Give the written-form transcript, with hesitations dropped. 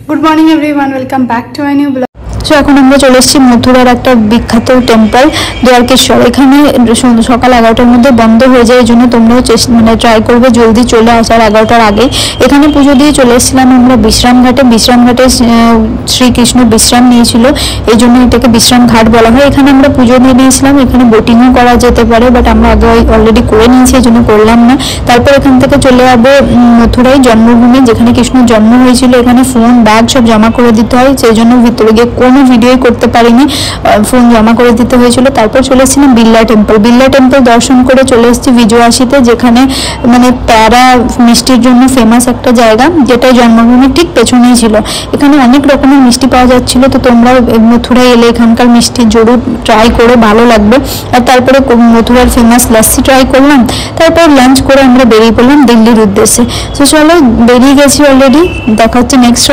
Good morning everyone, welcome back to my new blog. So এখন আমরা চলে এসেছি মথুরার একটা বিখ্যাত টেম্পল দ্বারকেশ্বর। এখানে সকাল 11টার মধ্যে বন্ধ হয়ে যায়, এই জন্য তোমরাও ট্রাই করবে জলদি চলে আসার 11টার আগে। এখানে পুজো দিয়ে চলে এসেছিলাম আমরা বিশ্রামঘাটে শ্রীকৃষ্ণ বিশ্রাম নিয়েছিল, এই জন্য এটাকে বিশ্রাম ঘাট বলা হয়। এখানে আমরা পুজো দিয়ে নিয়েছিলাম, এখানে বোটিংও করা যেতে পারে, বাট আমরা আগে অলরেডি করে নিয়েছি, এই জন্য করলাম না। তারপর এখান থেকে চলে যাবো মথুরায় জন্মভূমি, যেখানে কৃষ্ণর জন্ম হয়েছিল। এখানে ফোন ব্যাগ সব জমা করে দিতে হয়, সেই জন্য ভিতরে গিয়ে কোনো ভিডিও করতে পারিনি, ফোন জমা করে দিতে হয়েছিল। তারপর চলে এসেছিলাম বিড়লা টেম্পল দর্শন করে চলে এসেছি বিজয়াশিতে, যেখানে মানে প্যারা মিষ্টির জন্য ফেমাস একটা জায়গা, যেটা জন্মভূমির ঠিক পেছনেই ছিল। এখানে অনেক রকমের মিষ্টি পাওয়া যাচ্ছিল, তো তোমরা মথুরায় এলে এখানকার মিষ্টি জরুর ট্রাই করে, ভালো লাগবে। আর তারপরে মথুরার ফেমাস লাস্সি ট্রাই করলাম। তারপর লাঞ্চ করে আমরা বেরিয়ে পড়লাম দিল্লির উদ্দেশ্যে। তো চলো, বেরিয়ে গেছি অলরেডি, দেখা হচ্ছে নেক্সট।